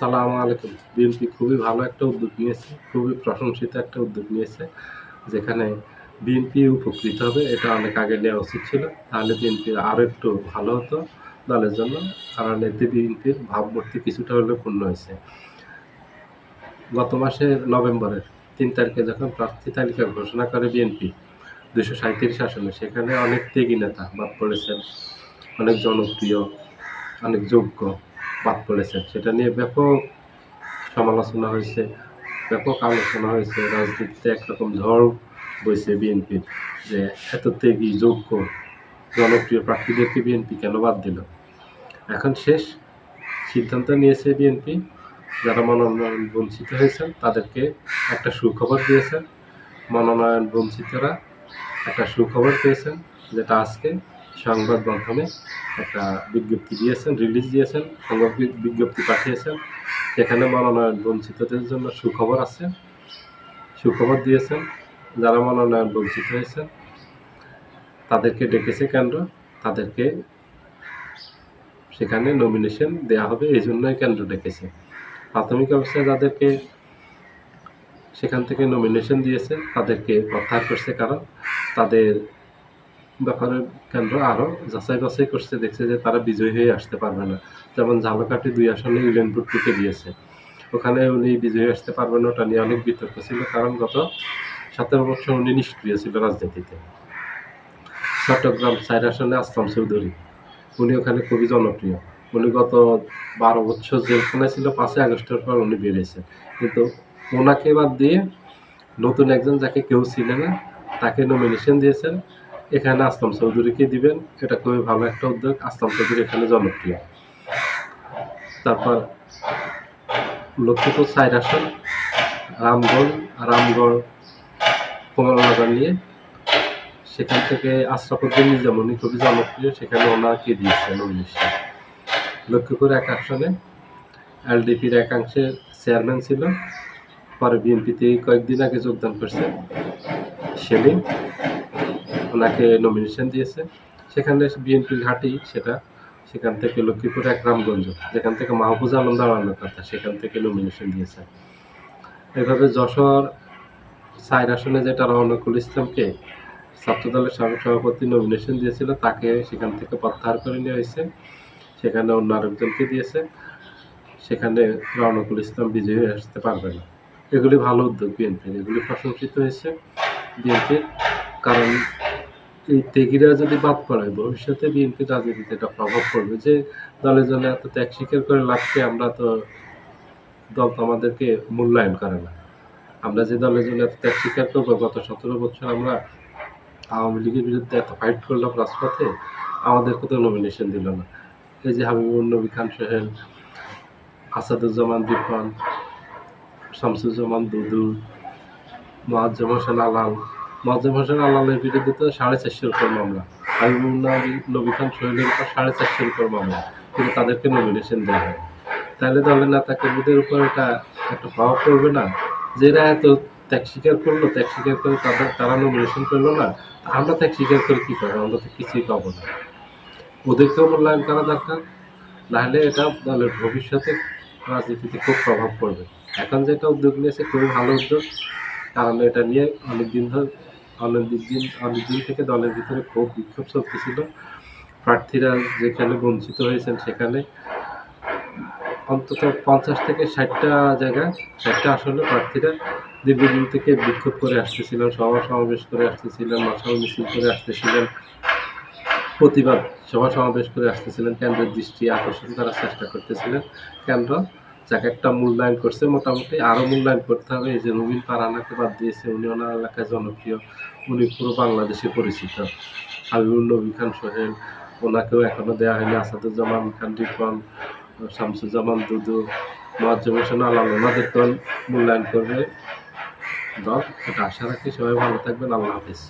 সালামু আলাইকুম। বিএনপি খুবই ভালো একটা উদ্যোগ নিয়েছে। খুবই প্রশংসিত একটা উদ্যোগ নিয়েছে। যেখানে বিএনপি উপকৃত হবে এটা অনেক আগে নেওয়া উচিত ছিল। তাহলে বিএনপি আরো একটু ভালো হতো দলের জন্য। কারণ এতে বিএনপির ভাবমূর্তি কিছুটা হলেও ক্ষুণ্ণ হয়েছে। গত মাসের নভেম্বরের ৩ তারিখে যখন প্রার্থী তালিকা ঘোষণা করে বিএনপি ২৩৭ আসনে, সেখানে অনেক ত্যাগী নেতা বাদ পড়েছেন, অনেক জনপ্রিয়, অনেক যোগ্য বাদ পড়েছেন। সেটা নিয়ে ব্যাপক সমালোচনা হয়েছে, ব্যাপক আলোচনা হয়েছে। রাজনীতিতে একরকম ঝড় বইছে বিএনপির যে এত ত্যাগী, যোগ্য, জনপ্রিয় প্রার্থীদেরকে বিএনপি কেন বাদ দিল। এখন শেষ সিদ্ধান্ত নিয়েছে বিএনপি, যারা মনোনয়ন বঞ্চিত হয়েছেন তাদেরকে একটা সুখবর দিয়েছেন। মনোনয়ন বঞ্চিতরা একটা সুখবর পেয়েছেন, যেটা আজকে সংবাদ মাধ্যমে একটা বিজ্ঞপ্তি দিয়েছেন, রিলিজ দিয়েছেন, সংবাদ বিজ্ঞপ্তি পাঠিয়েছেন। যেখানে মনোনয়ন বঞ্চিতদের জন্য সুখবর আছে, সুখবর দিয়েছেন। যারা মনোনয়ন বঞ্চিত হয়েছেন তাদেরকে ডেকেছে কেন্দ্র, তাদেরকে সেখানে নমিনেশন দেওয়া হবে, এই জন্যই কেন্দ্র ডেকেছে। প্রাথমিক অবস্থায় যাদেরকে সেখান থেকে নমিনেশন দিয়েছে তাদেরকে প্রত্যাহার করছে, কারণ তাদের ব্যাপারে কেন্দ্র আরও যাচাই বাছাই করছে, দেখছে যে তারা বিজয়ী হয়ে আসতে পারবে না। যেমন ঝালকাঠি 2 আসনে ইউলেন ভুট্টোকে দিয়েছে, ওখানে উনি বিজয়ী আসতে পারবেন, ওটা নিয়ে অনেক বিতর্ক ছিল, কারণ গত 17 বছর উনি নিষ্ক্রিয় ছিল রাজনীতিতে। চট্টগ্রাম 4 আসনে আসলাম চৌধুরী, উনি ওখানে খুবই জনপ্রিয়। উনি গত 12 বছর জেলখানায় ছিল, 5ই আগস্টের পর উনি বেরিয়েছেন। কিন্তু ওনাকে বাদ দিয়ে নতুন একজন যাকে কেউ চিনে না তাকে নমিনেশন দিয়েছেন। এখানে আসলাম চৌধুরীকে দিবেন, এটা খুবই ভালো একটা উদ্যোগ। আসলাম চৌধুরী এখানে জনপ্রিয়। তারপর লক্ষ্মীপুর 4 আসন রামগড় কমলনগর নিয়ে, সেখান থেকে আশরাফুদ্দিন নিজামী খুবই জনপ্রিয়, সেখানে ওনাকে দিয়েছে নমিনেশন। লক্ষ্মীপুর 1 আসনে এলডিপির একাংশের চেয়ারম্যান ছিল, পরে বিএনপিতে কয়েকদিন আগে যোগদান করছে সেলিম, ওনাকে নমিনেশন দিয়েছে। সেখানে বিএনপির ঘাঁটি সেটা, সেখান থেকে লক্ষ্মীপুর 1 রামগঞ্জ, যেখান থেকে মাহফুজ আলম দাঁড়ানোর কথা, সেখান থেকে নমিনেশন দিয়েছে। এভাবে যশোর 4 আসনে যেটা রওনকুল ইসলামকে ছাত্রদলের সাবেক সভাপতি নমিনেশন দিয়েছিল, তাকে সেখান থেকে প্রত্যাহার করে নেওয়া হয়েছে, সেখানে অন্য আরেকজনকে দিয়েছে। সেখানে রওনকুল ইসলাম বিজয়ী হয়ে আসতে পারবে না। এগুলি ভালো উদ্যোগ বিএনপির, এগুলি প্রশংসিত হয়েছে বিএনপির। কারণ এই ত্যাগীরা যদি বাদ পড়ে, ভবিষ্যতে বিএনপির রাজনীতিতে এটা প্রভাব পড়বে যে দলের জন্য এত ত্যাগ স্বীকার করে লাভকে, আমরা তো দল তো আমাদেরকে মূল্যায়ন করে না। আমরা যে দলের জন্য এত ত্যাগ স্বীকার করবো, গত 17 বছর আমরা আওয়ামী লীগের বিরুদ্ধে এত ফাইট করলাম রাজপথে, আমাদেরকে তো নমিনেশন দিল না। এই যে হাবিবুর নবী খান সোহেল, আসাদুজ্জামান রিপন, শামসুজ্জামান দুদু, মোয়াজ্জেম হোসেন আলালের বিরুদ্ধে তো 450-এর উপর মামলা, হাবিবুর নবী খান সোহেলের উপর 450-এর উপর মামলা, কিন্তু তাদেরকে নমিনেশন দেওয়া হয়। তাহলে দলের নেতা কর্মীদের উপর এটা একটা প্রভাব পড়বে না, যে এরা এত ত্যাগ স্বীকার করলো, ত্যাগ স্বীকার করে তারা নমিনেশন করলো না, আমরা ত্যাগ স্বীকার করে কী করবো, আমরা তো কিছুই পাবো না। ওদেরকেও মূল্যায়ন করা দরকার, নাহলে এটা দলের ভবিষ্যতে রাজনীতিতে খুব প্রভাব পড়বে। এখন যেটা উদ্যোগ নিয়েছে খুবই ভালো উদ্যোগ, কারণ এটা নিয়ে অনেকদিন থেকে দলের ভিতরে খুব বিক্ষোভ চলতেছিল। প্রার্থীরা যেখানে বঞ্চিত হয়েছেন সেখানে অন্তত 50 থেকে 60টা জায়গায়, 60টা আসলে প্রার্থীরা দীর্ঘদিন থেকে বিক্ষোভ করে আসতেছিলেন, সভা-সমাবেশ করে আসতেছিলেন, মশাল মিছিল করে আসতেছিলেন, প্রতিবাদ সভা সমাবেশ করে আসতেছিলেন, কেন্দ্রের দৃষ্টি আকর্ষণ করার চেষ্টা করতেছিলেন। কেন্দ্র যাকে একটা মূল্যায়ন করছে, মোটামুটি আরও মূল্যায়ন করতে হবে। এই যে রুমিন ফারহানাকে বাদ দিয়েছে, উনি ওনার এলাকায় জনপ্রিয়, উনি পুরো বাংলাদেশে পরিচিত। হাবিবুর নবী খান সোহেল, ওনাকেও এখনও দেওয়া হয়নি। আসাদুজ্জামান খান রিপন, শামসুজ্জামান দুদু, মোয়াজ্জেম হোসেন আলাল, ওনাদেরকেও মূল্যায়ন করবে দল, এটা আশা রাখি। সবাই ভালো থাকবেন, আল্লাহ হাফেজ।